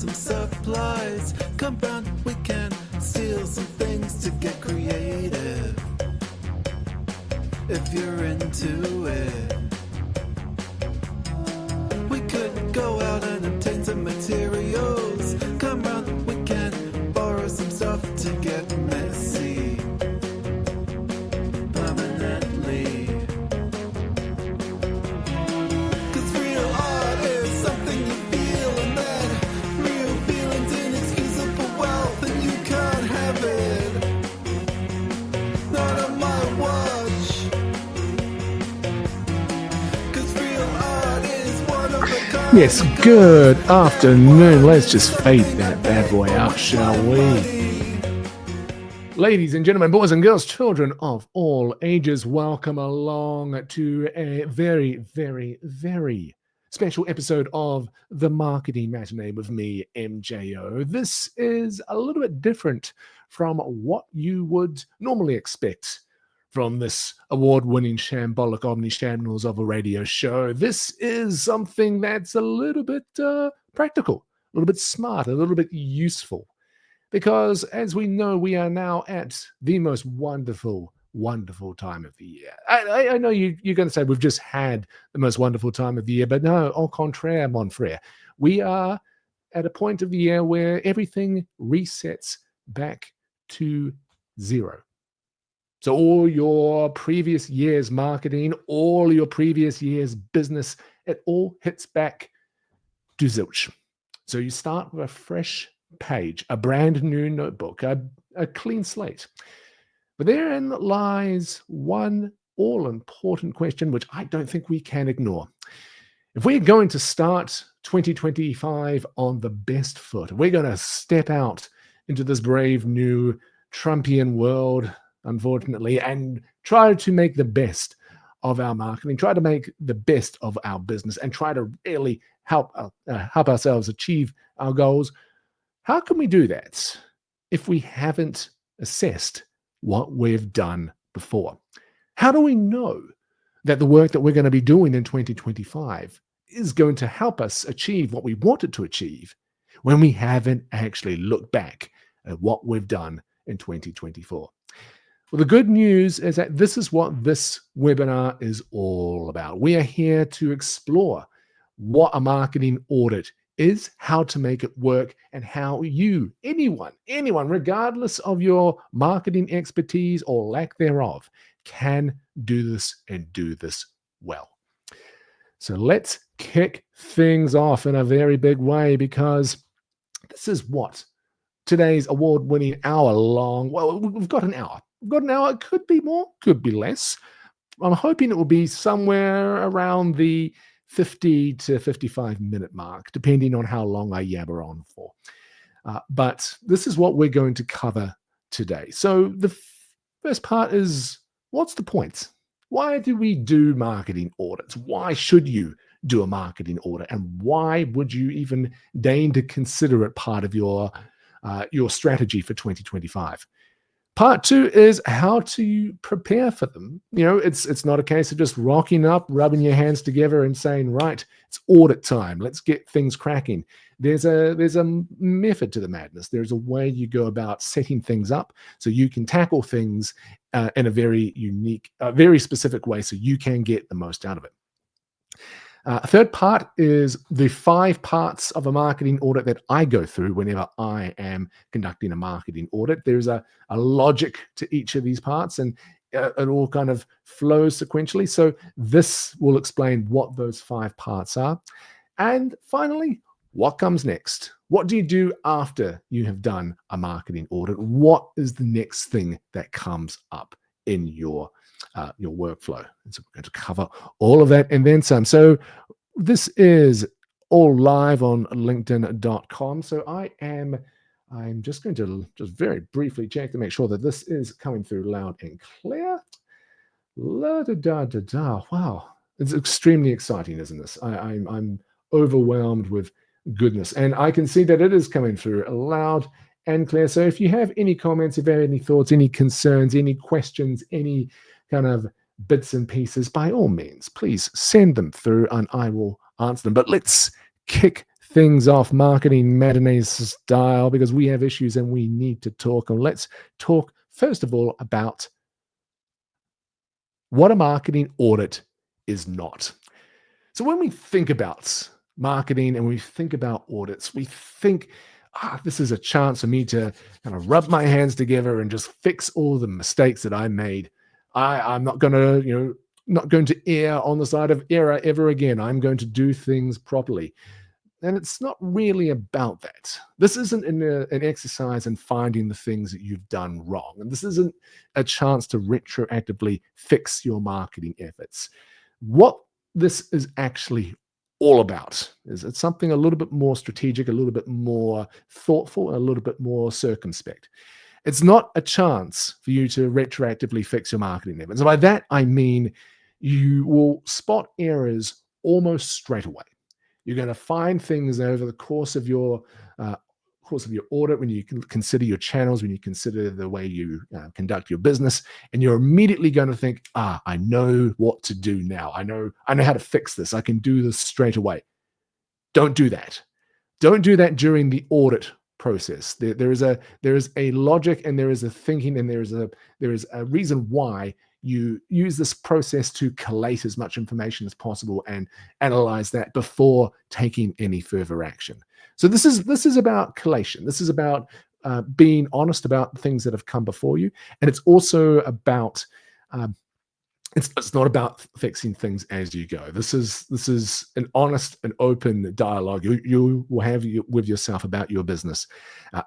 some supplies. Come round, we can steal some things to get creative. If you're into it, we could go out and obtain some materials. Come round, we can borrow some stuff to get messy permanently. Cause real art is something you feel, and that real feeling's inexcusable wealth, and you can't have it. Not on my watch. Yes, good afternoon. Let's just fade that bad boy out, shall we? Ladies and gentlemen, boys and girls, children of all ages, welcome along to a very, very, very special episode of The Marketing Matinee with me, MJO. This is a little bit different from what you would normally expect from this award-winning shambolic omni-channels of a radio show. This is something that's a little bit practical, a little bit smart, a little bit useful. Because as we know, we are now at the most wonderful, wonderful time of the year. I know you're going to say we've just had the most wonderful time of the year, but no, au contraire, mon frère. We are at a point of the year where everything resets back to zero. So all your previous year's marketing, all your previous year's business, it all hits back to zilch. So you start with a fresh page, a brand new notebook, a clean slate. But therein lies one all-important question, which I don't think we can ignore. If we're going to start 2025 on the best foot, we're going to step out into this brave new Trumpian world, unfortunately, and try to make the best of our marketing, try to make the best of our business, and try to really help ourselves achieve our goals. How can we do that if we haven't assessed what we've done before? How do we know that the work that we're going to be doing in 2025 is going to help us achieve what we wanted to achieve when we haven't actually looked back at what we've done in 2024? Well, the good news is that this is what this webinar is all about. We are here to explore what a marketing audit is, how to make it work, and how you, anyone, regardless of your marketing expertise or lack thereof, can do this and do this well. So let's kick things off in a very big way, because this is what today's award-winning hour-long, well, we've got an hour. It could be more, could be less. I'm hoping it will be somewhere around the 50 to 55 minute mark, depending on how long I yabber on for. But this is what we're going to cover today. So the first part is, what's the point? Why do we do marketing audits? Why should you do a marketing audit? And why would you even deign to consider it part of your strategy for 2025? Part two is how to prepare for them. You know, it's not a case of just rocking up, rubbing your hands together and saying, right, it's audit time. Let's get things cracking. There's a method to the madness. There's a way you go about setting things up so you can tackle things in a very unique, very specific way so you can get the most out of it. Third part is the 5 parts of a marketing audit that I go through whenever I am conducting a marketing audit. There's a logic to each of these parts, and it all kind of flows sequentially. So this will explain what those 5 parts are. And finally, what comes next? What do you do after you have done a marketing audit? What is the next thing that comes up in your workflow? And so we're going to cover all of that and then some. So this is all live on linkedin.com. So I'm just going to very briefly check to make sure that this is coming through loud and clear. Wow, it's extremely exciting, isn't this? I'm overwhelmed with goodness, and I can see that it is coming through loud and clear. So if you have any comments, if you have any thoughts, any concerns, any questions, any kind of bits and pieces, by all means, please send them through and I will answer them. But let's kick things off marketing matinee style because we have issues and we need to talk. And let's talk, first of all, about what a marketing audit is not. So when we think about marketing and we think about audits, we think, this is a chance for me to kind of rub my hands together and just fix all the mistakes that I made. I'm not going to, not going to err on the side of error ever again. I'm going to do things properly. And it's not really about that. This isn't an exercise in finding the things that you've done wrong. And this isn't a chance to retroactively fix your marketing efforts. What this is actually all about is it's something a little bit more strategic, a little bit more thoughtful, a little bit more circumspect. It's not a chance for you to retroactively fix your marketing efforts. And by that, I mean you will spot errors almost straight away. You're going to find things over the course of your audit, when you consider your channels, when you consider the way you conduct your business, and you're immediately going to think, I know what to do now. I know how to fix this. I can do this straight away. Don't do that. Don't do that during the audit process. There is a logic, and there is a thinking, and there is a reason why you use this process to collate as much information as possible and analyze that before taking any further action. So this is about collation. This is about being honest about things that have come before you, and it's also about it's not about fixing things as you go. This is an honest and open dialogue you will have with yourself about your business,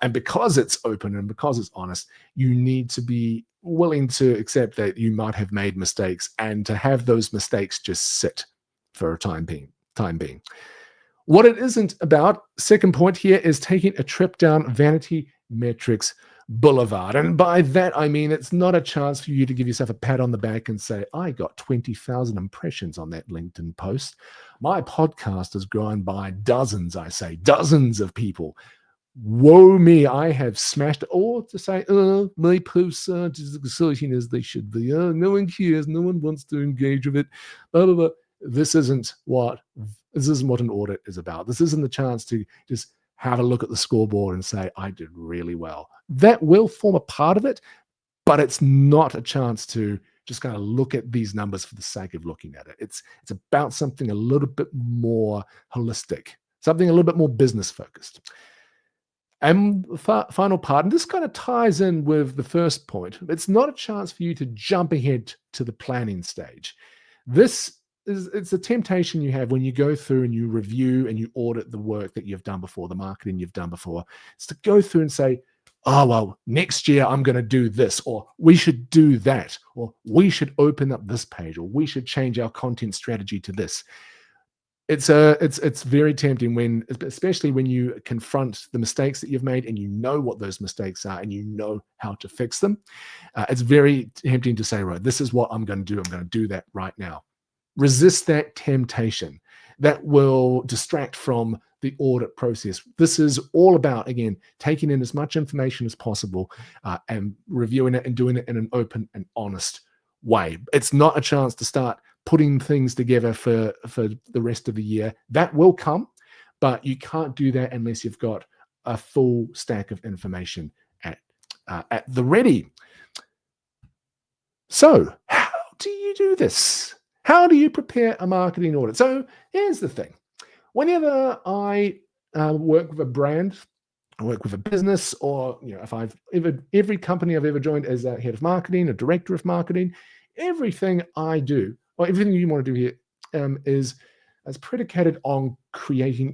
and because it's open and because it's honest, you need to be willing to accept that you might have made mistakes and to have those mistakes just sit for a time being. What it isn't about, second point here, is taking a trip down vanity metrics boulevard. And by that, I mean, it's not a chance for you to give yourself a pat on the back and say, I got 20,000 impressions on that LinkedIn post. My podcast has grown by dozens of people. Woe me, I have smashed it. Or to say, my posts aren't as exciting as they should be. No one cares. No one wants to engage with it. Blah, blah, blah. This isn't what an audit is about. This isn't the chance to just have a look at the scoreboard and say, I did really well. That will form a part of it, but it's not a chance to just kind of look at these numbers for the sake of looking at it. It's about something a little bit more holistic, something a little bit more business focused. And the final part, and this kind of ties in with the first point, it's not a chance for you to jump ahead to the planning stage. It's a temptation you have when you go through and you review and you audit the work that you've done before, the marketing you've done before. It's to go through and say, oh, well, next year I'm going to do this, or we should do that, or we should open up this page, or we should change our content strategy to this. It's very tempting especially when you confront the mistakes that you've made and you know what those mistakes are and you know how to fix them. It's very tempting to say, right, this is what I'm going to do. I'm going to do that right now. Resist that temptation. That will distract from the audit process. This is all about, again, taking in as much information as possible and reviewing it and doing it in an open and honest way. It's not a chance to start putting things together for the rest of the year. That will come, but you can't do that unless you've got a full stack of information at the ready. So how do you do this? How do you prepare a marketing audit? So here's the thing. Whenever I work with a brand, I work with a business, or if every company I've ever joined as a head of marketing, a director of marketing, everything I do, or everything you want to do here, is predicated on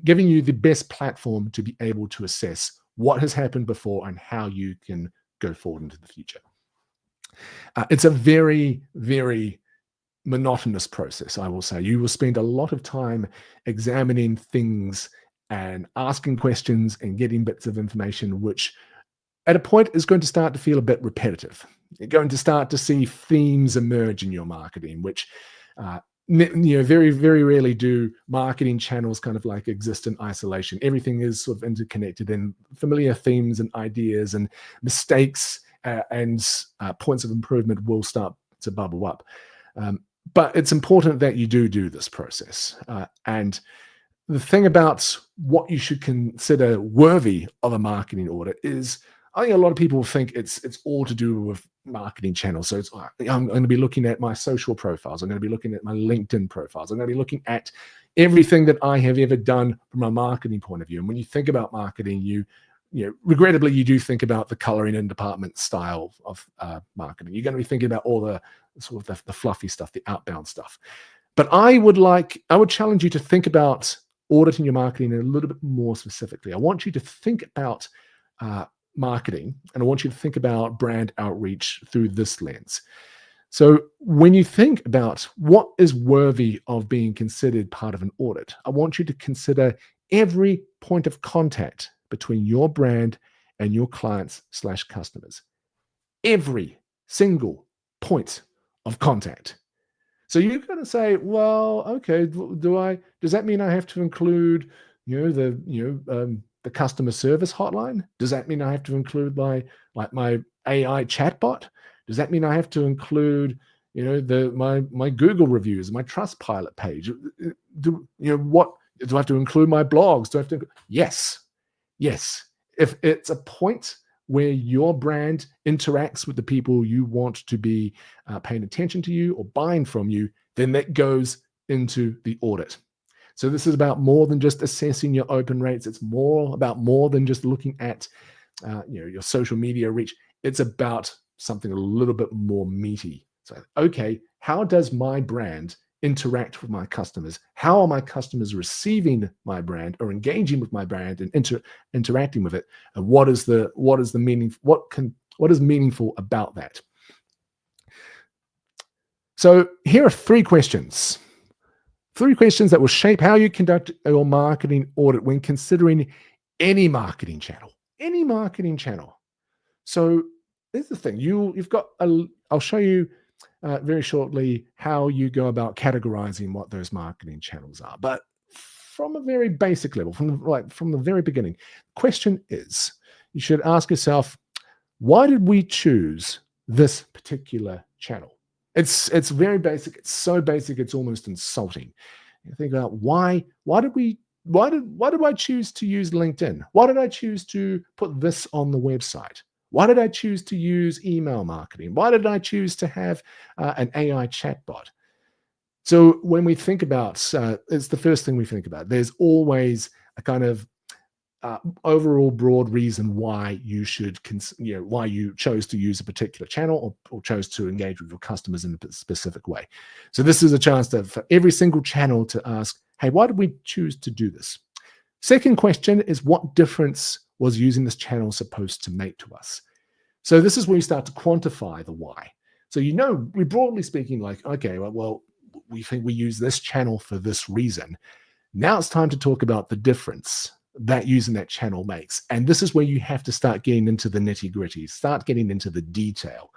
giving you the best platform to be able to assess what has happened before and how you can go forward into the future. It's a very, very monotonous process, I will say. You will spend a lot of time examining things and asking questions and getting bits of information, which at a point is going to start to feel a bit repetitive. You're going to start to see themes emerge in your marketing, which very, very rarely do marketing channels kind of like exist in isolation. Everything is sort of interconnected, and familiar themes and ideas and mistakes and points of improvement will start to bubble up. But it's important that you do this process. And the thing about what you should consider worthy of a marketing audit is, I think a lot of people think it's all to do with marketing channels. So I'm going to be looking at my social profiles. I'm going to be looking at my LinkedIn profiles. I'm going to be looking at everything that I have ever done from a marketing point of view. And when you think about marketing, you regrettably, you do think about the coloring in department style of marketing. You're going to be thinking about all the sort of the fluffy stuff, the outbound stuff. But I would challenge you to think about auditing your marketing a little bit more specifically. I want you to think about marketing, and I want you to think about brand outreach through this lens. So when you think about what is worthy of being considered part of an audit, I want you to consider every point of contact between your brand and your clients/customers. Every single point of contact. So you're going to say, well, okay, does that mean I have to include, the customer service hotline? Does that mean I have to include my AI chatbot? Does that mean I have to include, my Google reviews, my Trustpilot page? Do I have to include my blogs? Do I have to? Yes. If it's a point where your brand interacts with the people you want to be paying attention to you or buying from you, then that goes into the audit. So this is about more than just assessing your open rates. It's more than just looking at your social media reach. It's about something a little bit more meaty. So, okay, how does my brand interact with my customers? How are my customers receiving my brand or engaging with my brand and interacting with it? And what is meaningful about that? So here are 3 questions. 3 questions that will shape how you conduct your marketing audit when considering any marketing channel. Any marketing channel. So here's the thing. I'll show you very shortly how you go about categorizing what those marketing channels are. But from a very basic level, from the very beginning, the question is, you should ask yourself, why did we choose this particular channel? It's very basic. It's so basic, it's almost insulting. You think about why did I choose to use LinkedIn? Why did I choose to put this on the website? Why did I choose to use email marketing? Why did I choose to have an AI chatbot? So when we think about, it's the first thing we think about. There's always a kind of overall broad reason why you why you chose to use a particular channel or chose to engage with your customers in a specific way. So this is a chance for every single channel to ask, hey, why did we choose to do this? Second question is, what difference was using this channel supposed to make to us? So this is where you start to quantify the why. So we broadly speaking, like, okay, well, we think we use this channel for this reason. Now it's time to talk about the difference that using that channel makes. And this is where you have to start getting into the nitty-gritty, start getting into the detail.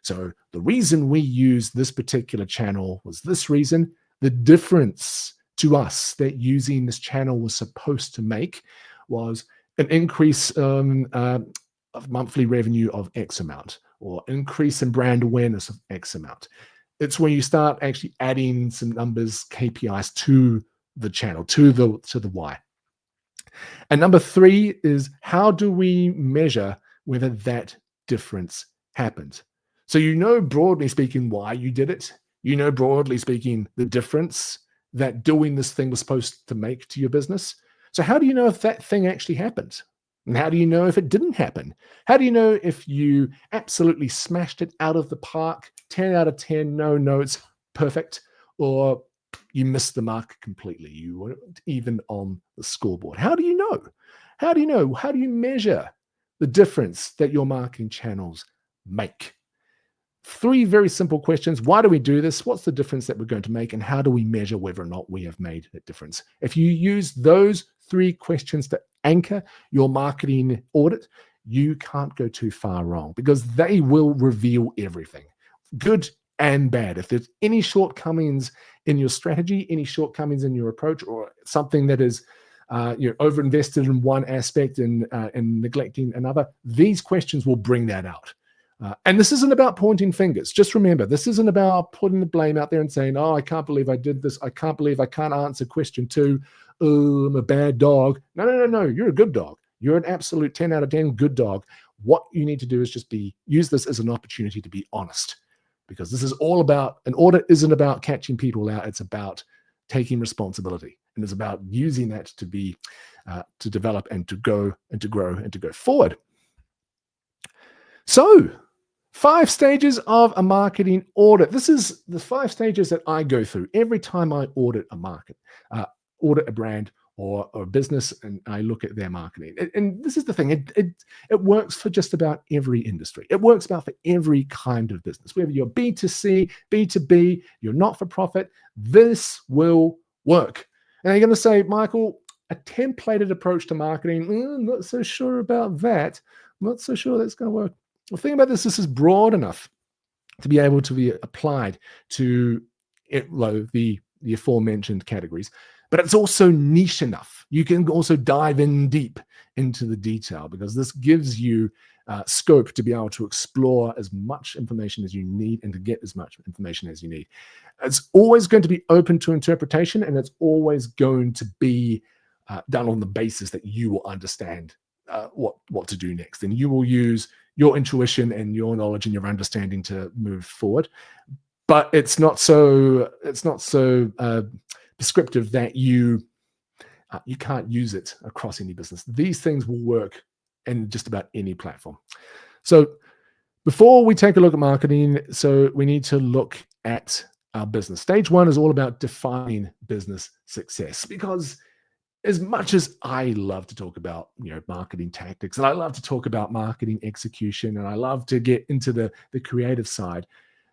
So the reason we use this particular channel was this reason. The difference to us that using this channel was supposed to make was an increase of monthly revenue of X amount, or increase in brand awareness of X amount. It's when you start actually adding some numbers, KPIs to the channel, to the why. And number 3 is, how do we measure whether that difference happened? So broadly speaking why you did it. Broadly speaking the difference that doing this thing was supposed to make to your business. So how do you know if that thing actually happened? And how do you know if it didn't happen? How do you know if you absolutely smashed it out of the park, 10 out of 10, no notes, perfect, or you missed the mark completely? You weren't even on the scoreboard. How do you know? How do you measure the difference that your marketing channels make? 3 very simple questions. Why do we do this? What's the difference that we're going to make? And how do we measure whether or not we have made a difference? If you use those 3 questions to anchor your marketing audit, you can't go too far wrong, because they will reveal everything, good and bad. If there's any shortcomings in your strategy, any shortcomings in your approach, or something that is overinvested in one aspect and neglecting another, these questions will bring that out. And this isn't about pointing fingers. Just remember, this isn't about putting the blame out there and saying, oh, I can't believe I did this. I can't believe I can't answer question 2. Oh, I'm a bad dog. No. You're a good dog. You're an absolute 10 out of 10 good dog. What you need to do is just use this as an opportunity to be honest, because this is all about, an audit isn't about catching people out. It's about taking responsibility, and it's about using that to develop and to go and to grow and to go forward. So 5 stages of a marketing audit. This is the 5 stages that I go through every time I audit a market, audit a brand or a business, and I look at their marketing. And this is the thing, it works for just about every industry. It works about for every kind of business, whether you're B2C, B2B, you're not for profit, this will work. And you're going to say, Michael, a templated approach to marketing, I'm not so sure about that. I'm not so sure that's going to work. The thing about this is broad enough to be able to be applied to the aforementioned categories, but it's also niche enough. You can also dive in deep into the detail, because this gives you scope to be able to explore as much information as you need and to get as much information as you need. It's always going to be open to interpretation, and it's always going to be done on the basis that you will understand what to do next, and you will use your intuition and your knowledge and your understanding to move forward. But it's not so prescriptive that you can't use it across any business. These things will work in just about any platform. So before we take a look at marketing, so we need to look at our business. Stage 1 is all about defining business success, because as much as I love to talk about, marketing tactics, and I love to talk about marketing execution, and I love to get into the creative side,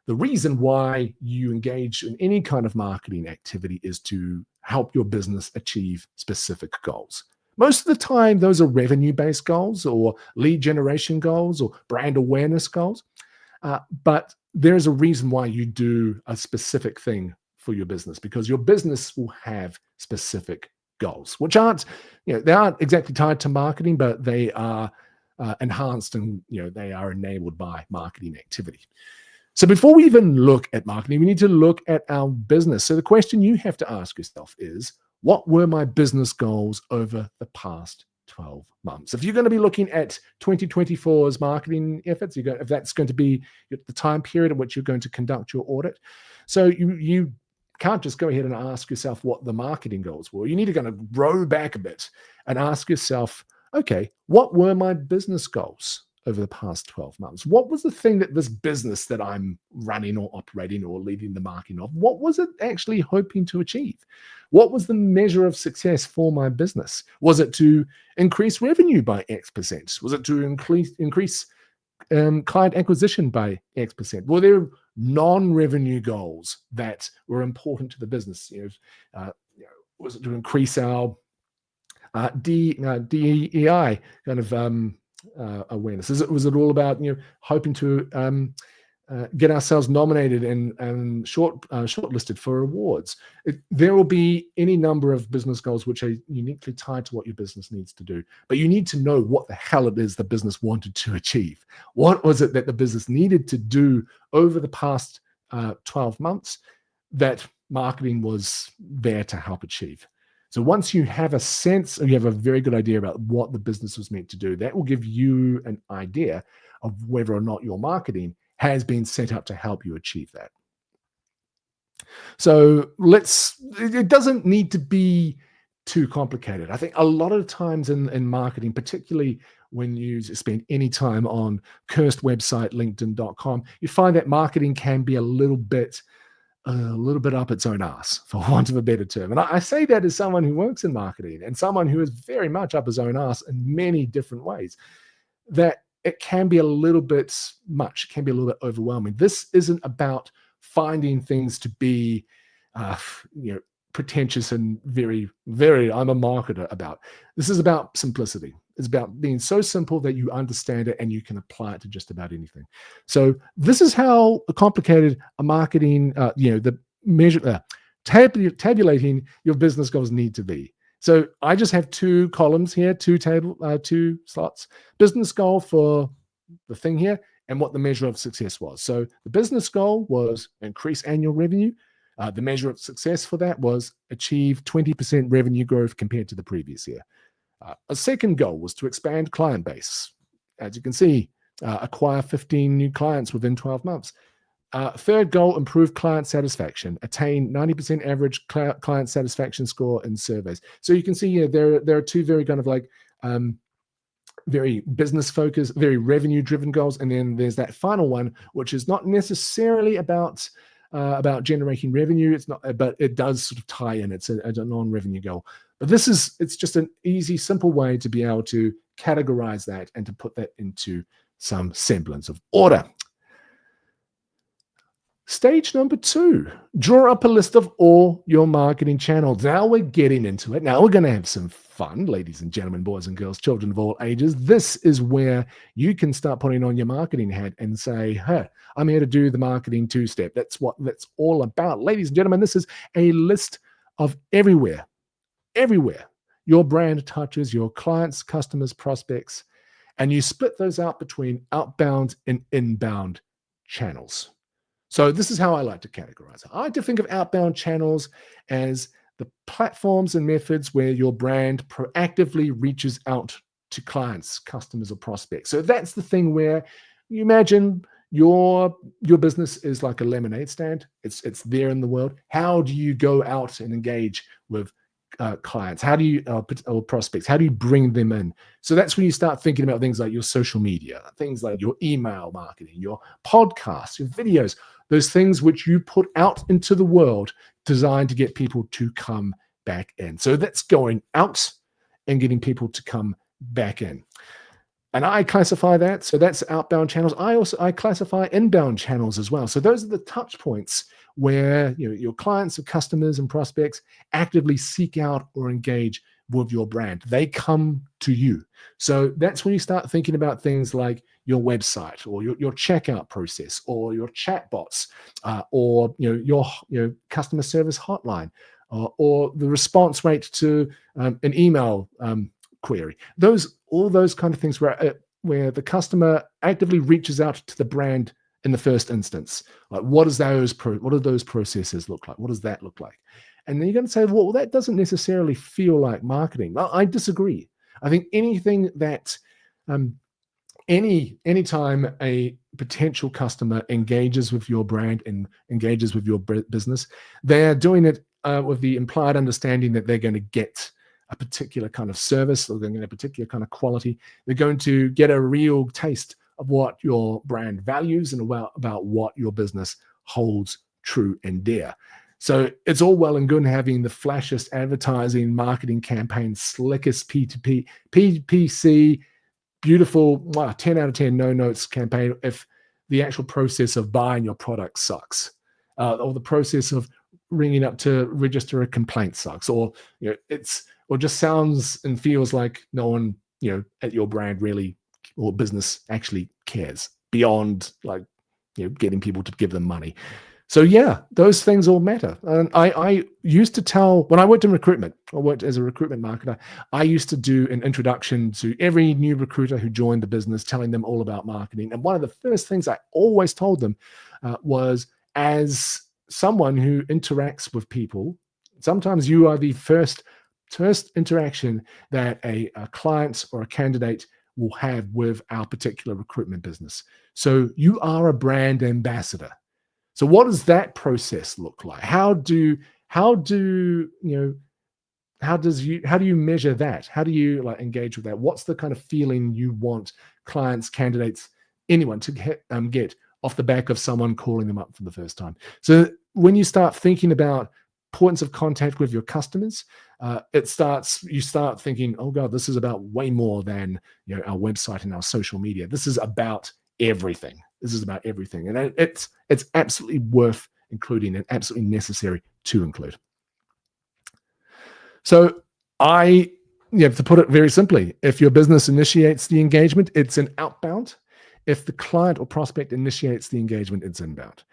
the reason why you engage in any kind of marketing activity is to help your business achieve specific goals. Most of the time, those are revenue-based goals or lead generation goals or brand awareness goals. But there's a reason why you do a specific thing for your business, because your business will have specific goals, which aren't exactly tied to marketing, but they are enhanced and they are enabled by marketing activity. So before we even look at marketing, we need to look at our business. So the question you have to ask yourself is, what were my business goals over the past 12 months? If you're going to be looking at 2024's marketing efforts, if that's going to be the time period in which you're going to conduct your audit, so you can't just go ahead and ask yourself what the marketing goals were. You need to kind of row back a bit and ask yourself, okay, what were my business goals over the past 12 months? What was the thing that this business that I'm running or operating or leading the marketing of, what was it actually hoping to achieve? What was the measure of success for my business? Was it to increase revenue by X%? Was it to increase client acquisition by X%? Were there non-revenue goals that were important to the business? Was it to increase our DEI kind of awareness? Was it all about hoping to get ourselves nominated and shortlisted for awards? There will be any number of business goals which are uniquely tied to what your business needs to do, but you need to know what the hell it is the business wanted to achieve. What was it that the business needed to do over the past 12 months that marketing was there to help achieve? So once you have a sense, or you have a very good idea about what the business was meant to do, that will give you an idea of whether or not your marketing has been set up to help you achieve that. So it doesn't need to be too complicated. I think a lot of times in marketing, particularly when you spend any time on cursed website, LinkedIn.com, you find that marketing can be a little bit up its own ass, for want of a better term. And I say that as someone who works in marketing and someone who is very much up his own ass in many different ways, that it can be a little bit much. It can be a little bit overwhelming. This isn't about finding things to be, pretentious and very, very, I'm a marketer about. This is about simplicity. It's about being so simple that you understand it and you can apply it to just about anything. So this is how complicated a marketing, the measure, tabulating your business goals need to be. So I just have 2 columns here, 2 slots. Business goal for the thing here and what the measure of success was. So the business goal was increase annual revenue. The measure of success for that was achieve 20% revenue growth compared to the previous year. A second goal was to expand client base. As you can see, acquire 15 new clients within 12 months. Third goal, improve client satisfaction, attain 90% average client satisfaction score in surveys. So you can see there are two very kind of like very business focused, very revenue driven goals. And then there's that final one, which is not necessarily about generating revenue. It's not, but it does sort of tie in. It's a non-revenue goal. But it's just an easy, simple way to be able to categorize that and to put that into some semblance of order. Stage number 2, draw up a list of all your marketing channels. Now we're getting into it. Now we're going to have some fun, ladies and gentlemen, boys and girls, children of all ages. This is where you can start putting on your marketing hat and say, hey, I'm here to do the marketing 2-step. That's what that's all about. Ladies and gentlemen, this is a list of everywhere your brand touches your clients, customers, prospects, and you split those out between outbound and inbound channels. So this is how I like to categorize it. I like to think of outbound channels as the platforms and methods where your brand proactively reaches out to clients, customers, or prospects. So that's the thing where you imagine your business is like a lemonade stand. It's there in the world. How do you go out and engage with clients? How do you or prospects? How do you bring them in? So that's when you start thinking about things like your social media, things like your email marketing, your podcasts, your videos, those things which you put out into the world designed to get people to come back in. So that's going out and getting people to come back in. And I classify that. So that's outbound channels. I classify inbound channels as well. So those are the touch points where your clients or customers and prospects actively seek out or engage with your brand. They come to you. So that's when you start thinking about things like your website or your checkout process or your chatbots or your customer service hotline or the response rate to an email query. All those kind of things where the customer actively reaches out to the brand in the first instance. Like, what do those processes look like? What does that look like? And then you're going to say, well, that doesn't necessarily feel like marketing. Well, I disagree. I think anything that anytime a potential customer engages with your brand and engages with your business, they're doing it with the implied understanding that they're going to get a particular kind of service, or they're going to get a particular kind of quality. They're going to get a real taste of what your brand values and about what your business holds true and dear. So it's all well and good having the flashiest advertising, marketing campaign, slickest P2P, PPC, beautiful 10 out of 10 no notes campaign if the actual process of buying your product sucks, or the process of ringing up to register a complaint sucks, or just sounds and feels like no one at your brand really or business actually cares beyond getting people to give them money. So yeah, those things all matter. And I used to tell, when I worked in recruitment, I worked as a recruitment marketer, I used to do an introduction to every new recruiter who joined the business, telling them all about marketing. And one of the first things I always told them was, as someone who interacts with people, sometimes you are the first interaction that a client or a candidate will have with our particular recruitment business. So you are a brand ambassador. So what does that process look like? How do you measure that? How do you engage with that? What's the kind of feeling you want clients, candidates, anyone to get off the back of someone calling them up for the first time? So when you start thinking about points of contact with your customers, you start thinking, oh God, this is about way more than our website and our social media. This is about everything. And it's absolutely worth including and absolutely necessary to include. So to put it very simply, if your business initiates the engagement, it's an outbound. If the client or prospect initiates the engagement, it's inbound.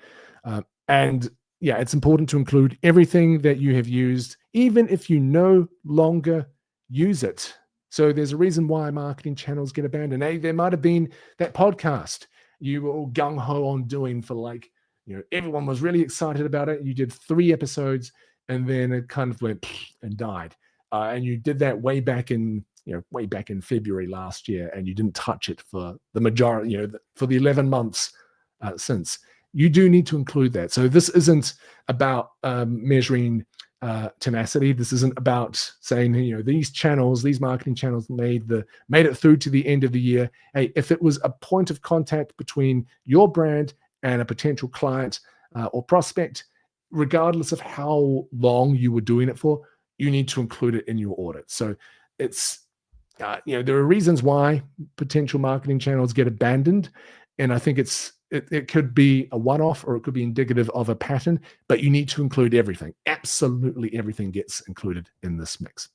It's important to include everything that you have used, even if you no longer use it. So there's a reason why marketing channels get abandoned. There might have been that podcast, you were all gung-ho on doing for everyone was really excited about it. You did 3 episodes and then it kind of went and died. And you did that way back in February last year, and you didn't touch it for the majority, for the 11 months since. You do need to include that. So this isn't about measuring tenacity. This isn't about saying, these marketing channels made it through to the end of the year. Hey, if it was a point of contact between your brand and a potential client or prospect, regardless of how long you were doing it for, you need to include it in your audit. So it's, there are reasons why potential marketing channels get abandoned. And I think it could be a one-off or it could be indicative of a pattern, but you need to include everything. Absolutely everything gets included in this mix.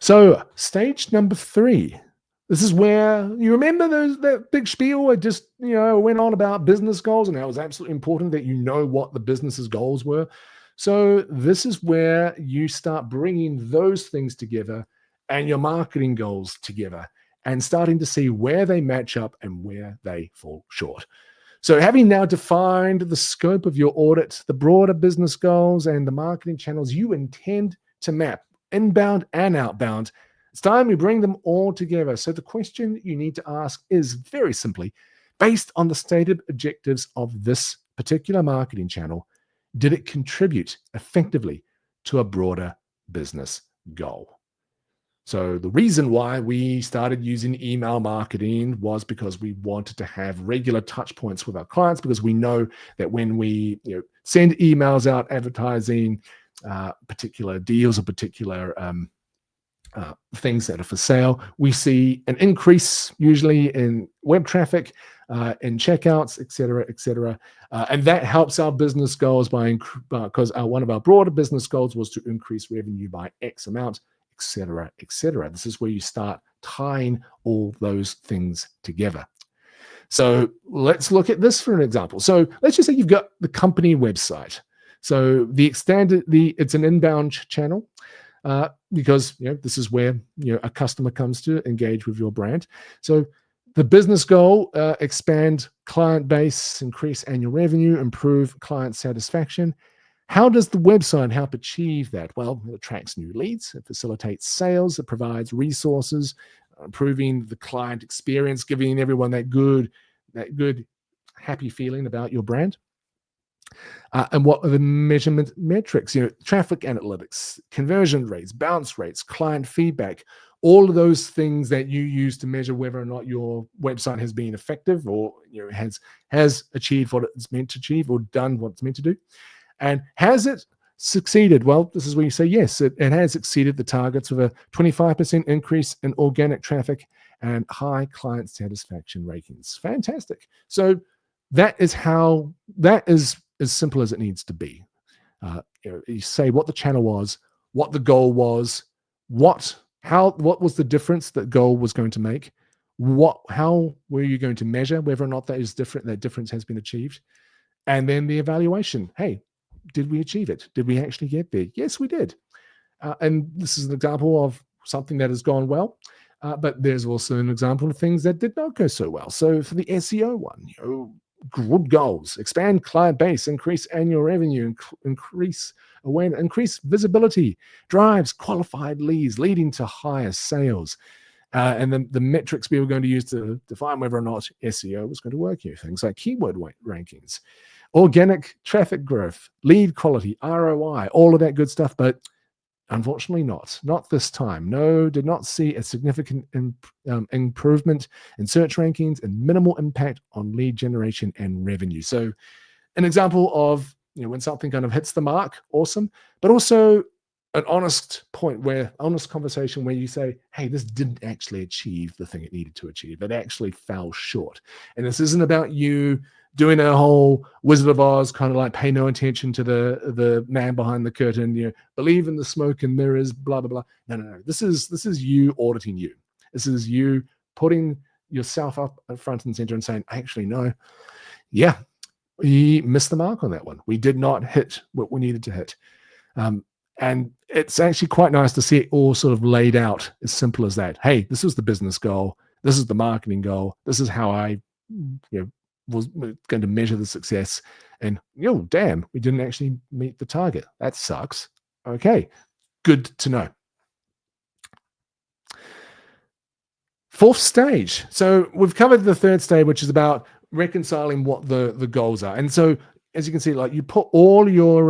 So stage number 3. This is where you remember that big spiel I just went on about business goals, and how it was absolutely important that you know what the business's goals were. So this is where you start bringing those things together and your marketing goals together, and starting to see where they match up and where they fall short. So having now defined the scope of your audit, the broader business goals, and the marketing channels you intend to map, inbound and outbound, it's time we bring them all together. So the question you need to ask is very simply, based on the stated objectives of this particular marketing channel, did it contribute effectively to a broader business goal? So the reason why we started using email marketing was because we wanted to have regular touch points with our clients, because we know that when we send emails out advertising particular deals or particular things that are for sale, we see an increase usually in web traffic, in checkouts, et cetera, and that helps our business goals because one of our broader business goals was to increase revenue by X amount, et cetera, et cetera. This is where you start tying all those things together. So let's look at this for an example. So let's just say you've got the company website. So it's an inbound channel. Because this is where a customer comes to engage with your brand. So the business goal: expand client base, increase annual revenue, improve client satisfaction. How does the website help achieve that? Well, it attracts new leads, it facilitates sales, it provides resources, improving the client experience, giving everyone that good, happy feeling about your brand. And what are the measurement metrics? Traffic analytics, conversion rates, bounce rates, client feedback, all of those things that you use to measure whether or not your website has been effective or has achieved what it's meant to achieve or done what it's meant to do. And has it succeeded? Well, this is where you say yes, it has exceeded the targets with a 25% increase in organic traffic and high client satisfaction ratings. Fantastic. So that is as simple as it needs to be. You say what the channel was, what the goal was, what was the difference that goal was going to make, how were you going to measure whether or not that difference has been achieved, and then the evaluation. Hey, did we achieve it? Did we actually get there? Yes, we did. And this is an example of something that has gone well, but there's also an example of things that did not go so well. So for the SEO one, good goals: expand client base, increase annual revenue, increase awareness, increase visibility, drives qualified leads, leading to higher sales. And then the metrics we were going to use to define whether or not SEO was going to work here, things like keyword rankings, organic traffic growth, lead quality, ROI, all of that good stuff. But unfortunately not this time. No, did not see a significant improvement in search rankings and minimal impact on lead generation and revenue. So an example of when something kind of hits the mark, awesome, but also an honest conversation where you say, hey, this didn't actually achieve the thing it needed to achieve. It actually fell short. And this isn't about you doing a whole Wizard of Oz kind of like pay no attention to the man behind the curtain, believe in the smoke and mirrors, blah, blah, blah. No. This is you auditing you. This is you putting yourself up front and center and saying, actually, no, yeah, we missed the mark on that one. We did not hit what we needed to hit. And it's actually quite nice to see it all sort of laid out as simple as that. Hey, this was the business goal. This is the marketing goal. This is how I was going to measure the success. And damn, we didn't actually meet the target. That sucks. Okay, good to know. Fourth stage. So we've covered the third stage, which is about reconciling what the goals are. And so, as you can see, like you put all your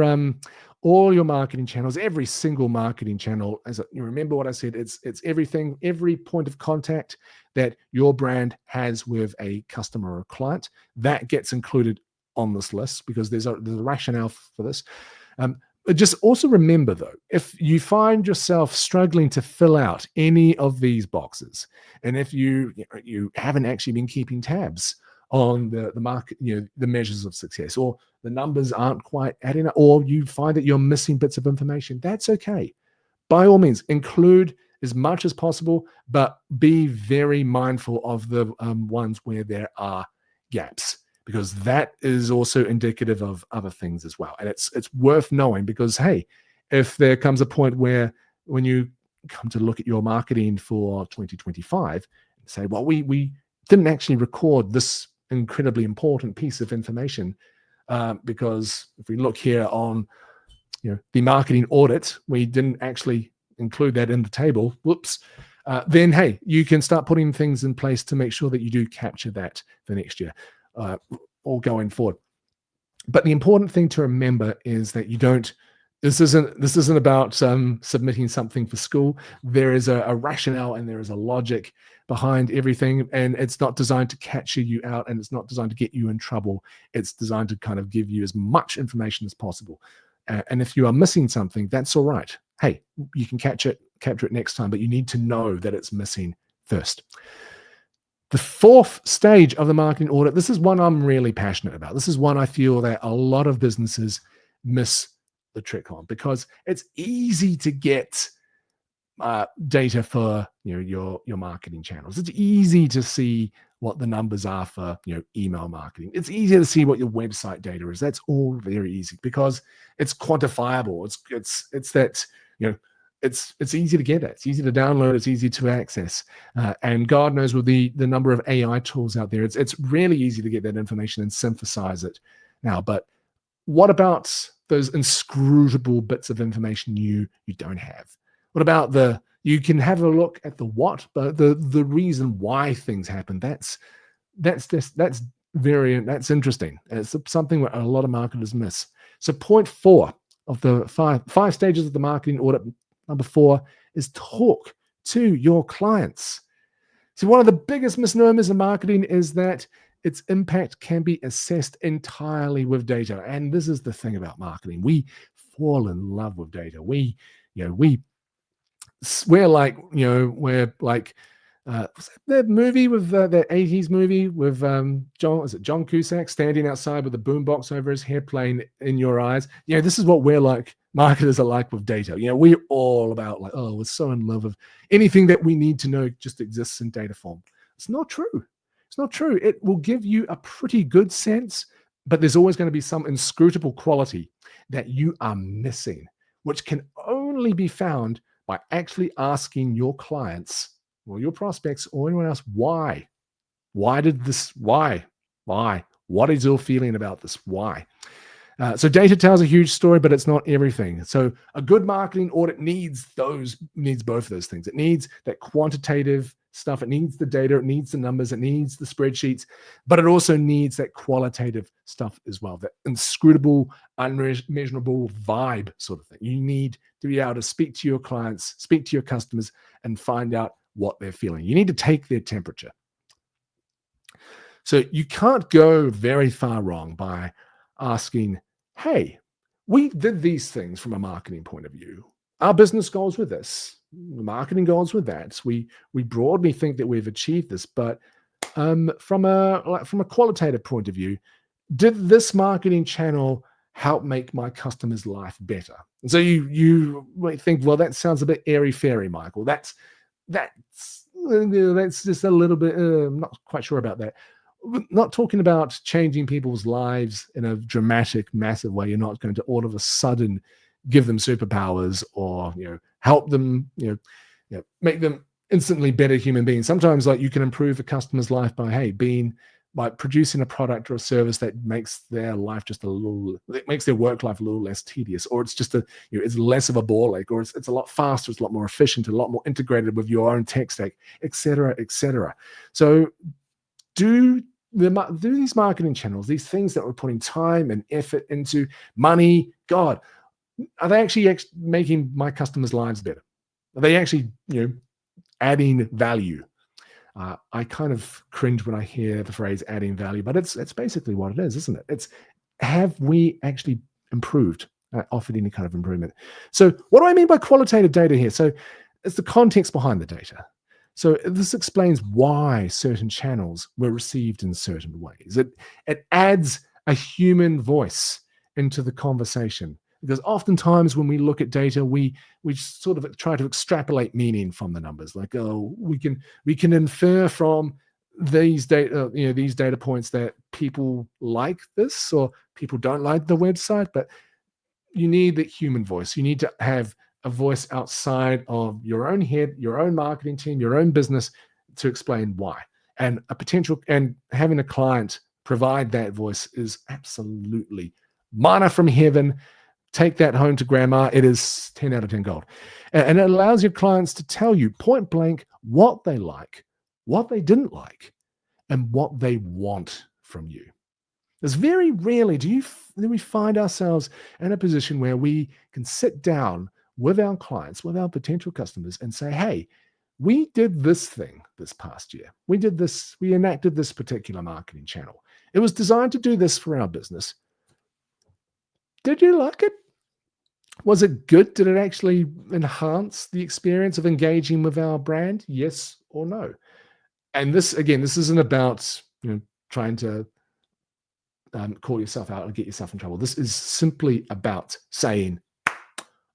marketing channels, every single marketing channel, as you remember what I said, it's everything, every point of contact that your brand has with a customer or a client, that gets included on this list because there's a rationale for this. But just also remember, though, if you find yourself struggling to fill out any of these boxes, and if you haven't actually been keeping tabs on the market, the measures of success, or the numbers aren't quite adding up, or you find that you're missing bits of information, that's okay. By all means, include as much as possible, but be very mindful of the ones where there are gaps, because that is also indicative of other things as well. And it's worth knowing, because, hey, if there comes a point where when you come to look at your marketing for 2025, say, well, we didn't actually record this incredibly important piece of information because if we look here on the marketing audit, we didn't actually include that in the table. Whoops. Then, hey, you can start putting things in place to make sure that you do capture that for next year. Or going forward. But the important thing to remember is that you don't, this isn't about submitting something for school. There is a rationale and there is a logic behind everything, and it's not designed to catch you out, and it's not designed to get you in trouble. It's designed to kind of give you as much information as possible. And if you are missing something, that's all right. Hey, you can capture it next time, but you need to know that it's missing first. The fourth stage of the marketing audit, this is one I'm really passionate about. This is one I feel that a lot of businesses miss the trick on, because it's easy to get data for your marketing channels. It's easy to see what the numbers are for email marketing. It's easier to see what your website data is. That's all very easy because it's quantifiable. It's that it's easy to get at. It's easy to download. It's easy to access. And God knows with the number of AI tools out there, it's really easy to get that information and synthesize it now. But what about those inscrutable bits of information you don't have? What about you can have a look at the what, but the reason why things happen, that's interesting. It's something that a lot of marketers miss. So point 4 of the five stages of the marketing audit, number 4 is talk to your clients. See, one of the biggest misnomers in marketing is that its impact can be assessed entirely with data. And this is the thing about marketing. We fall in love with data. We're like that movie with that 80s movie with John Cusack standing outside with a boombox over his head playing In Your Eyes. This is what we're like. Marketers are like with data. We're all about we're so in love with anything that we need to know just exists in data form. It's not true. It's not true. It will give you a pretty good sense, but there's always going to be some inscrutable quality that you are missing, which can only be found by actually asking your clients or your prospects or anyone else, why? Why did this? Why? What is your feeling about this? Why? So data tells a huge story, but it's not everything. So a good marketing audit needs both of those things. It needs that quantitative stuff. It needs the data. It needs the numbers. It needs the spreadsheets, but it also needs that qualitative stuff as well, that inscrutable, unmeasurable vibe sort of thing. You need to be able to speak to your clients, speak to your customers, and find out what they're feeling. You need to take their temperature. So you can't go very far wrong by asking, hey, we did these things from a marketing point of view. Our business goals with this, marketing goals with that. We broadly think that we've achieved this, but from a qualitative point of view, did this marketing channel help make my customer's life better? And so you might think, well, that sounds a bit airy-fairy, Michael. That's just a little bit. I'm not quite sure about that. We're not talking about changing people's lives in a dramatic, massive way. You're not going to all of a sudden give them superpowers or help them, make them instantly better human beings. Sometimes like you can improve a customer's life by, hey, being like producing a product or a service that makes their life just it makes their work life a little less tedious, or it's just it's less of a ball ache, or it's a lot faster, it's a lot more efficient, a lot more integrated with your own tech stack, etc., etc. So do these marketing channels, these things that we're putting time and effort into, money, God, are they actually making my customers' lives better? Are they actually, adding value? I kind of cringe when I hear the phrase adding value, but it's basically what it is, isn't it? It's, have we actually improved, offered any kind of improvement? So what do I mean by qualitative data here? So it's the context behind the data. So this explains why certain channels were received in certain ways. It adds a human voice into the conversation, because oftentimes when we look at data, we sort of try to extrapolate meaning from the numbers. Like, oh, we can infer from these data points that people like this or people don't like the website. But you need the human voice. You need to have a voice outside of your own head, your own marketing team, your own business, to explain why. And having a client provide that voice is absolutely manna from heaven. Take that home to grandma. It is 10 out of 10 gold. And it allows your clients to tell you point blank what they like, what they didn't like, and what they want from you. There's very rarely do we find ourselves in a position where we can sit down with our clients, with our potential customers, and say, hey, we did this thing this past year. We did this, we enacted this particular marketing channel. It was designed to do this for our business. Did you like it? Was it good? Did it actually enhance the experience of engaging with our brand? Yes or no? And this isn't about trying to call yourself out and get yourself in trouble. This is simply about saying,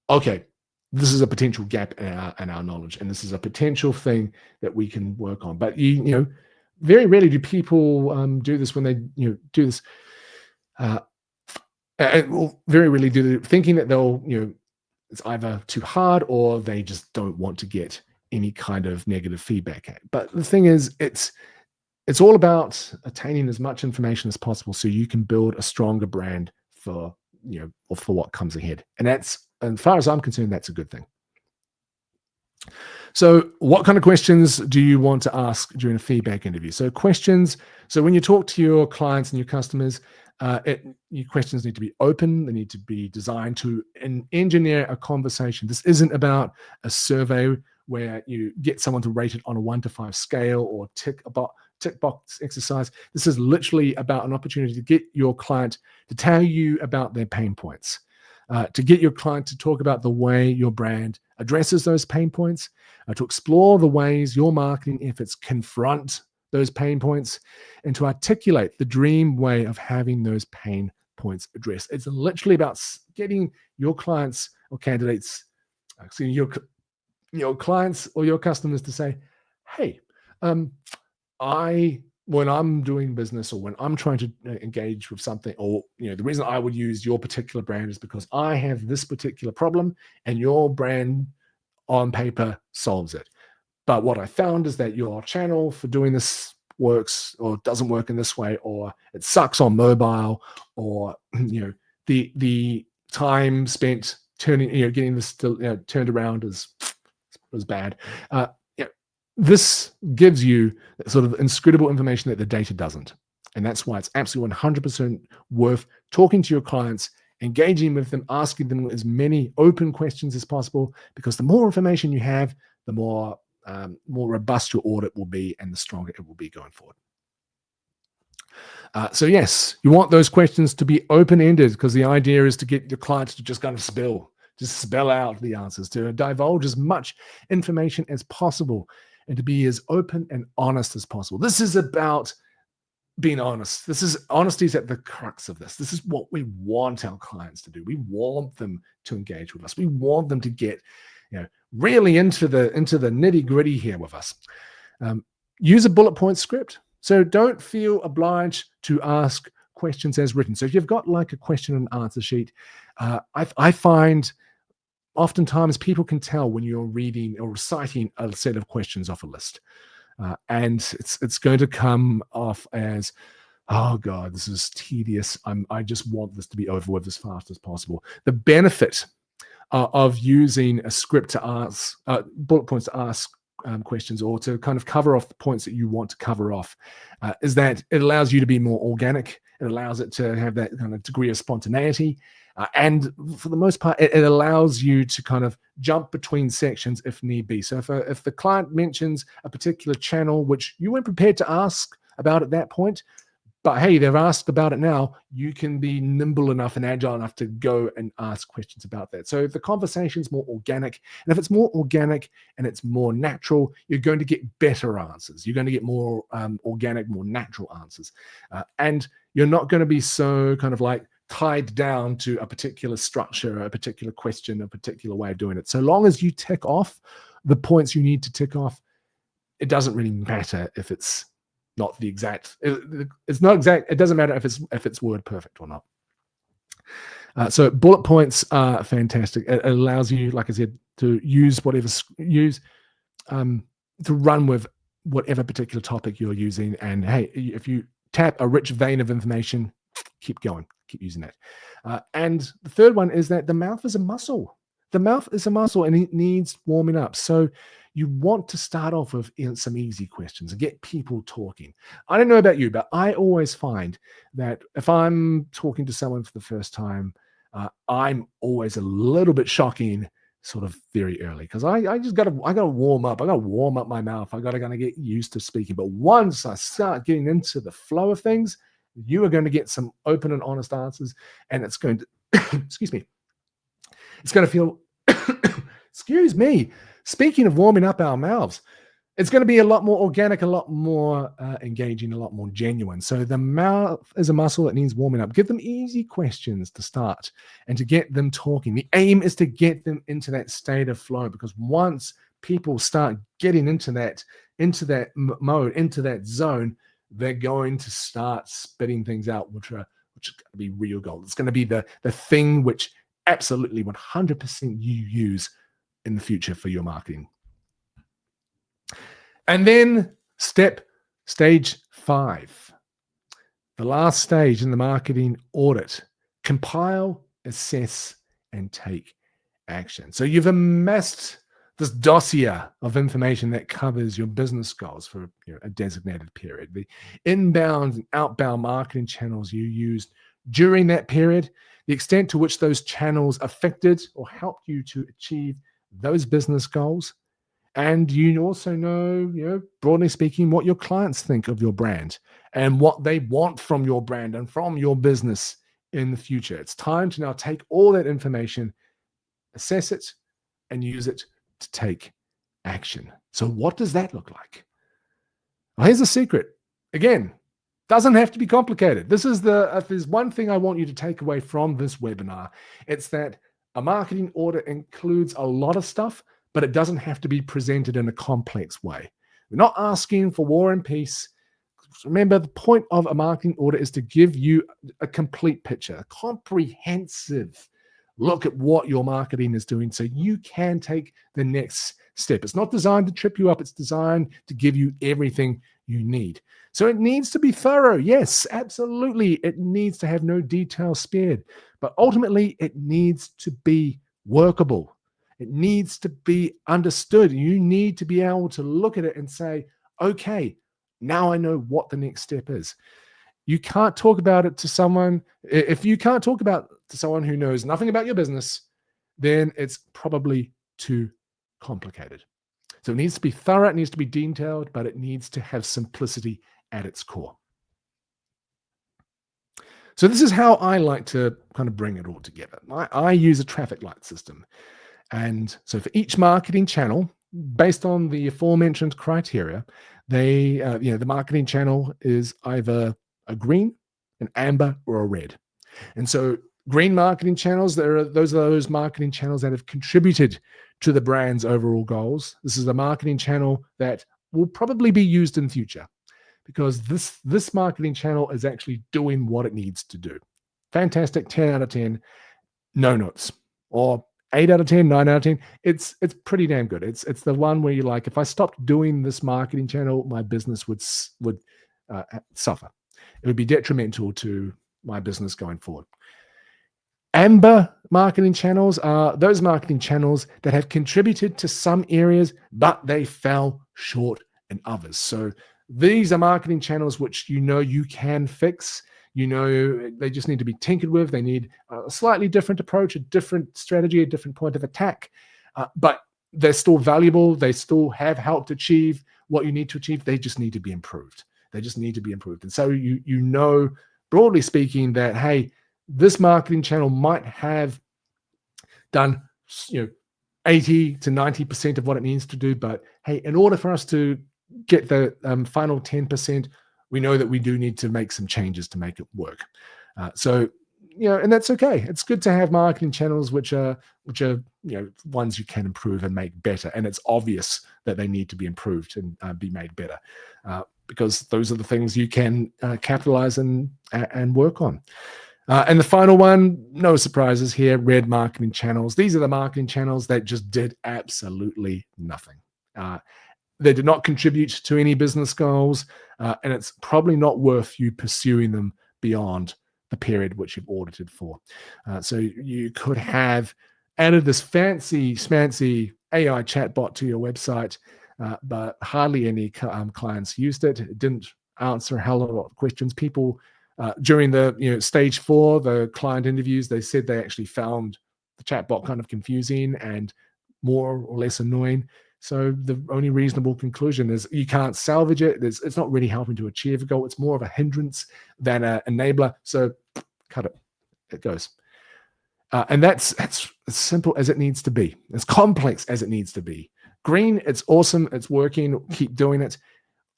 okay, this is a potential gap in our knowledge, and this is a potential thing that we can work on. But very rarely do people do this when they do this. Very rarely do they, thinking that they'll it's either too hard or they just don't want to get any kind of negative feedback. But the thing is, it's all about attaining as much information as possible so you can build a stronger brand for what comes ahead. And as far as I'm concerned, that's a good thing. So what kind of questions do you want to ask during a feedback interview? So when you talk to your clients and your customers, your questions need to be open. They need to be designed to engineer a conversation. This isn't about a survey where you get someone to rate it on a 1 to 5 scale or tick box exercise. This is literally about an opportunity to get your client to tell you about their pain points, to get your client to talk about the way your brand addresses those pain points, to explore the ways your marketing efforts confront those pain points, and to articulate the dream way of having those pain points addressed. It's literally about getting your clients or candidates, your clients or your customers to say, hey, when I'm doing business or when I'm trying to engage with something, or the reason I would use your particular brand is because I have this particular problem and your brand on paper solves it. But what I found is that your channel for doing this works or doesn't work in this way, or it sucks on mobile, or the time spent getting this turned around is bad. This gives you sort of inscrutable information that the data doesn't. And that's why it's absolutely 100% worth talking to your clients, engaging with them, asking them as many open questions as possible, because the more information you have, the more robust your audit will be and the stronger it will be going forward. So yes, you want those questions to be open-ended, because the idea is to get your clients to just kind of spell out the answers, to divulge as much information as possible, and to be as open and honest as possible. This is about being honest. Honesty is at the crux of this. This is what we want our clients to do. We want them to engage with us. We want them to get, really into the nitty-gritty here with us. Use a bullet point script. So don't feel obliged to ask questions as written. So if you've got like a question and answer sheet, I find oftentimes people can tell when you're reading or reciting a set of questions off a list. And it's going to come off as, oh God, this is tedious. I just want this to be over with as fast as possible. The benefit of using a script to ask, bullet points to ask questions, or to kind of cover off the points that you want to cover off, is that it allows you to be more organic. It allows it to have that kind of degree of spontaneity. And for the most part, it allows you to kind of jump between sections if need be. So if the client mentions a particular channel which you weren't prepared to ask about at that point, but hey, they've asked about it now, you can be nimble enough and agile enough to go and ask questions about that. So if the conversation's more organic, and if it's more organic and it's more natural, you're going to get better answers. You're going to get more organic, more natural answers. And you're not going to be so kind of like tied down to a particular structure, a particular question, a particular way of doing it. So long as you tick off the points you need to tick off, it doesn't really matter if it's not the exact, it's not exact. It doesn't matter if it's word perfect or not. So bullet points are fantastic. It allows you, like I said, to use to run with whatever particular topic you're using. And hey, if you tap a rich vein of information, keep going, keep using that. And the third one is that the mouth is a muscle. The mouth is a muscle and it needs warming up. So you want to start off with some easy questions and get people talking. I don't know about you, but I always find that if I'm talking to someone for the first time, I'm always a little bit shocking sort of very early, because I gotta warm up. I gotta warm up my mouth. I gotta kind of get used to speaking. But once I start getting into the flow of things, you are going to get some open and honest answers, and it's going to excuse me. It's going to feel excuse me. Speaking of warming up our mouths, it's going to be a lot more organic, a lot more engaging, a lot more genuine. So the mouth is a muscle that needs warming up. Give them easy questions to start and to get them talking. The aim is to get them into that state of flow, because once people start getting into that mode, into that zone, they're going to start spitting things out, which is going to be real gold. It's going to be the thing which absolutely 100% you use in the future for your marketing. And then stage 5, the last stage in the marketing audit: compile, assess, and take action. So you've amassed this dossier of information that covers your business goals for a designated period, the inbound and outbound marketing channels you used during that period, the extent to which those channels affected or helped you to achieve those business goals. And you also know, broadly speaking, what your clients think of your brand and what they want from your brand and from your business in the future. It's time to now take all that information, assess it, and use it to take action. So what does that look like? Well, here's the secret. Again, doesn't have to be complicated. This is if there's one thing I want you to take away from this webinar, it's that a marketing audit includes a lot of stuff, but it doesn't have to be presented in a complex way. We're not asking for war and peace. Remember, the point of a marketing audit is to give you a complete picture, a comprehensive look at what your marketing is doing so you can take the next step. It's not designed to trip you up. It's designed to give you everything you need. So it needs to be thorough. Yes, absolutely. It needs to have no detail spared, but ultimately it needs to be workable. It needs to be understood. You need to be able to look at it and say, okay, now I know what the next step is. You can't talk about it to someone. If you can't talk about it to someone who knows nothing about your business, then it's probably too complicated. So it needs to be thorough, it needs to be detailed, but it needs to have simplicity at its core. So this is how I like to kind of bring it all together. I use a traffic light system. And so for each marketing channel, based on the aforementioned criteria, the marketing channel is either a green, an amber, or a red. And so green marketing channels, those are those marketing channels that have contributed to the brand's overall goals. This is a marketing channel that will probably be used in future, because this marketing channel is actually doing what it needs to do. Fantastic, 10 out of 10, no notes. Or 8 out of 10, 9 out of 10. It's pretty damn good. It's the one where you're like, if I stopped doing this marketing channel, my business would suffer. It would be detrimental to my business going forward. Amber marketing channels are those marketing channels that have contributed to some areas, but they fell short in others. So these are marketing channels which you can fix. They just need to be tinkered with. They need a slightly different approach, a different strategy, a different point of attack. But they're still valuable. They still have helped achieve what you need to achieve. They just need to be improved. And so broadly speaking, that, hey, this marketing channel might have done 80 to 90% of what it needs to do. But hey, in order for us to get the final 10%, we know that we do need to make some changes to make it work. And that's okay. It's good to have marketing channels which are ones you can improve and make better. And it's obvious that they need to be improved and be made better because those are the things you can capitalize and work on. And the final one, no surprises here, red marketing channels. These are the marketing channels that just did absolutely nothing. They did not contribute to any business goals, and it's probably not worth you pursuing them beyond the period which you've audited for. So you could have added this fancy, schmancy AI chatbot to your website, but hardly any clients used it. It didn't answer a hell of a lot of questions. People, during the stage 4, the client interviews, they said they actually found the chatbot kind of confusing and more or less annoying. So the only reasonable conclusion is you can't salvage it. It's not really helping to achieve a goal. It's more of a hindrance than an enabler. So cut it. It goes. And that's as simple as it needs to be. As complex as it needs to be. Green, it's awesome. It's working. Keep doing it.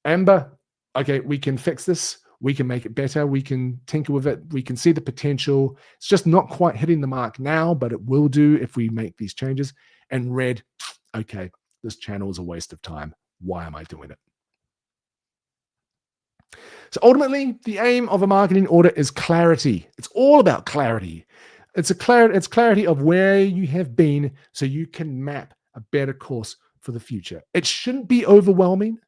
Amber, okay, we can fix this. We can make it better. We can tinker with it. We can see the potential. It's just not quite hitting the mark now, but it will do if we make these changes. And red, okay, this channel is a waste of time. Why am I doing it? So ultimately, the aim of a marketing audit is clarity. It's all about clarity. It's clarity of where you have been so you can map a better course for the future. It shouldn't be overwhelming.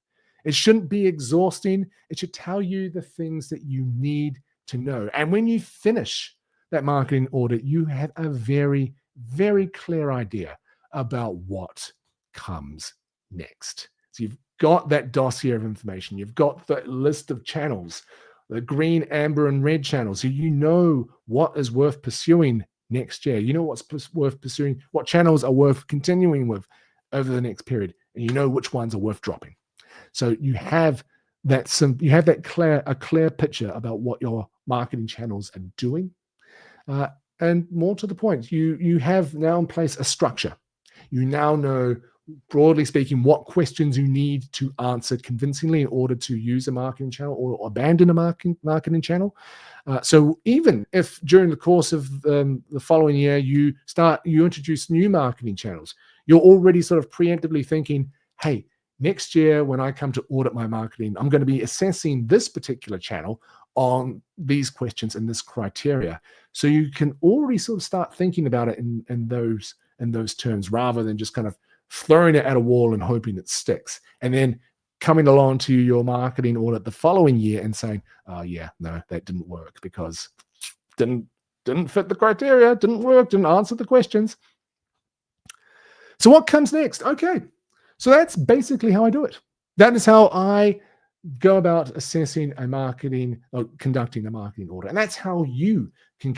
It shouldn't be exhausting. It should tell you the things that you need to know. And when you finish that marketing audit, you have a very, very clear idea about what comes next. So you've got that dossier of information. You've got the list of channels, the green, amber, and red channels. So you know what is worth pursuing next year. You know what's worth pursuing, what channels are worth continuing with over the next period, and you know which ones are worth dropping. So you have that a clear picture about what your marketing channels are doing. And more to the point, you have now in place a structure. You now know, broadly speaking, what questions you need to answer convincingly in order to use a marketing channel or abandon a marketing channel. So even if during the course of the following year you introduce new marketing channels, you're already sort of preemptively thinking, hey, next year when I come to audit my marketing, I'm going to be assessing this particular channel on these questions and this criteria. So you can already sort of start thinking about it in those terms, rather than just kind of throwing it at a wall and hoping it sticks, and then coming along to your marketing audit the following year and saying, oh yeah, no, that didn't work because didn't fit the criteria, didn't work, didn't answer the questions. So what comes next? Okay, so that's basically how I do it. That is how I go about assessing a marketing or conducting a marketing audit. And that's how you can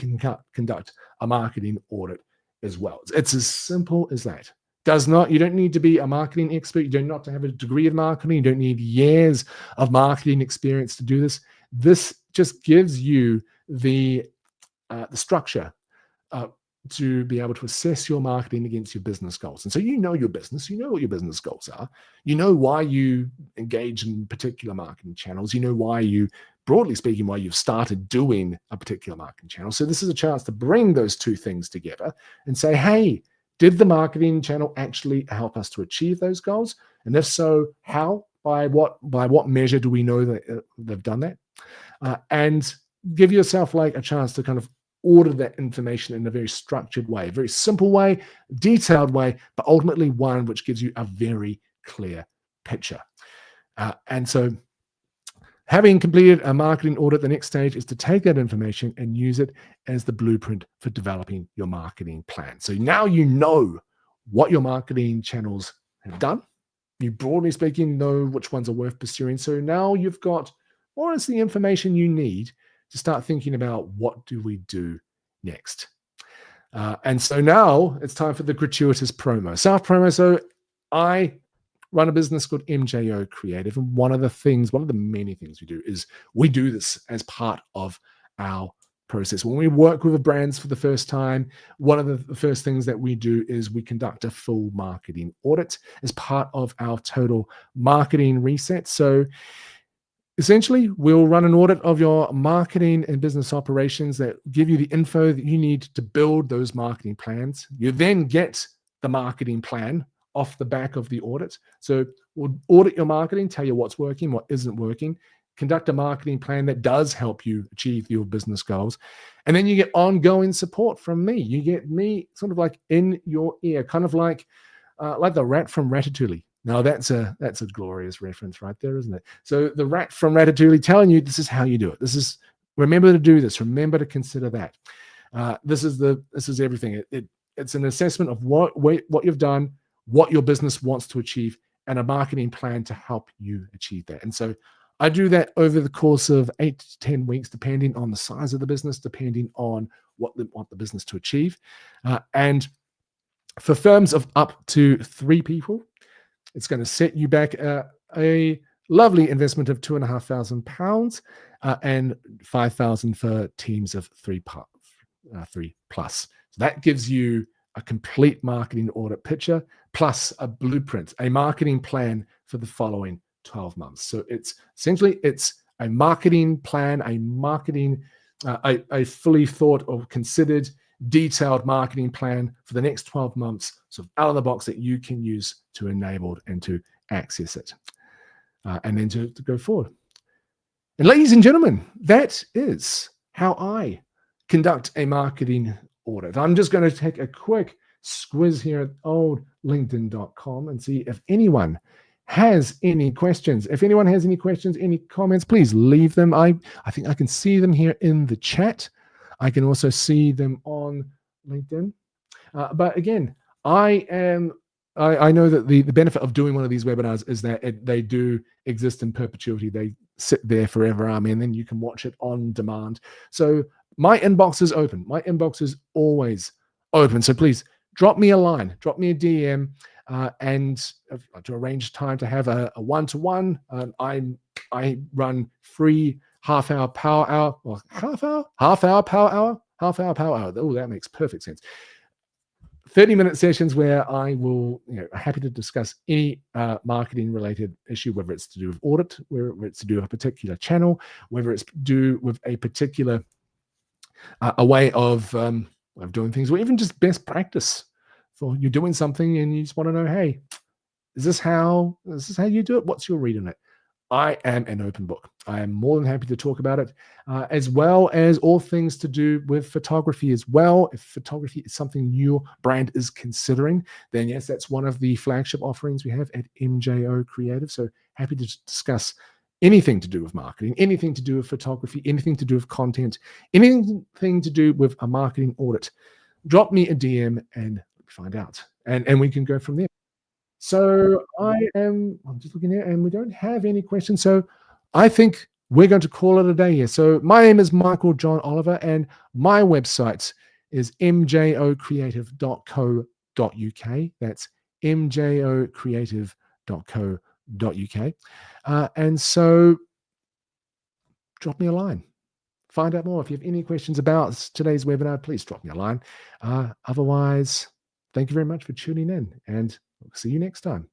conduct a marketing audit as well. It's as simple as that. You don't need to be a marketing expert. You don't have to have a degree of marketing. You don't need years of marketing experience to do this. This just gives you the structure to be able to assess your marketing against your business goals. And so you know your business, you know what your business goals are. You know why you engage in particular marketing channels. You know why broadly speaking, why you've started doing a particular marketing channel. So this is a chance to bring those two things together and say, hey, did the marketing channel actually help us to achieve those goals? And if so, how? By what measure do we know that they've done that? And give yourself like a chance to kind of order that information in a very structured way, a very simple way, detailed way, but ultimately one which gives you a very clear picture. And so having completed a marketing audit, the next stage is to take that information and use it as the blueprint for developing your marketing plan. So now you know what your marketing channels have done. You, broadly speaking, know which ones are worth pursuing. So now you've got more or less the information you need to start thinking about what do we do next. And so now it's time for the gratuitous promo, self promo. So I run a business called MJO Creative. And one of the many things we do is we do this as part of our process. When we work with brands for the first time, one of the first things that we do is we conduct a full marketing audit as part of our total marketing reset. So essentially, we'll run an audit of your marketing and business operations that give you the info that you need to build those marketing plans. You then get the marketing plan off the back of the audit. So we'll audit your marketing, tell you what's working, what isn't working, conduct a marketing plan that does help you achieve your business goals. And then you get ongoing support from me. You get me sort of like in your ear, kind of like the rat from Ratatouille. Now that's a glorious reference right there, isn't it? So the rat from Ratatouille telling you this is how you do it. This is, remember to do this. Remember to consider that. This is everything. It's an assessment of what you've done, what your business wants to achieve, and a marketing plan to help you achieve that. And so I do that over the course of 8 to 10 weeks, depending on the size of the business, depending on what they want the business to achieve. And for firms of up to 3 people, it's going to set you back a lovely investment of £2,500 and £5,000 for teams of 3 plus. So that gives you a complete marketing audit picture plus a blueprint, a marketing plan for the following 12 months. So it's essentially a marketing plan, a fully thought or considered detailed marketing plan for the next 12 months, sort of out of the box that you can use to enable and to access it, and then to go forward. And ladies and gentlemen, that is how I conduct a marketing audit. I'm just going to take a quick squiz here at oldlinkedin.com and see if anyone has any questions. If anyone has any questions, any comments, please leave them. I think I can see them here in the chat. I can also see them on LinkedIn. But again, I know that the benefit of doing one of these webinars is that they do exist in perpetuity. They sit there forever, and then you can watch it on demand. So my inbox is open. My inbox is always open. So please drop me a line, drop me a DM, and to arrange time to have a one-to-one. I run free half-hour power hour, or half-hour power hour. Oh, that makes perfect sense. 30-minute sessions where I will, happy to discuss any marketing related issue, whether it's to do with audit, whether it's to do with a particular channel, whether it's to do with a particular a way of doing things, or even just best practice for you're doing something and you just want to know, hey, is this how you do it? What's your read on it? I am an open book. I am more than happy to talk about it, as well as all things to do with photography as well. If photography is something your brand is considering, then yes, that's one of the flagship offerings we have at MJO Creative. So happy to discuss anything to do with marketing, anything to do with photography, anything to do with content, anything to do with a marketing audit. Drop me a DM and find out, and we can go from there. So I'm just looking here and we don't have any questions. So I think we're going to call it a day here. So my name is Michael John Oliver and my website is mjocreative.co.uk. That's mjocreative.co.uk. And so drop me a line. Find out more. If you have any questions about today's webinar, please drop me a line. Otherwise, thank you very much for tuning in and we'll see you next time.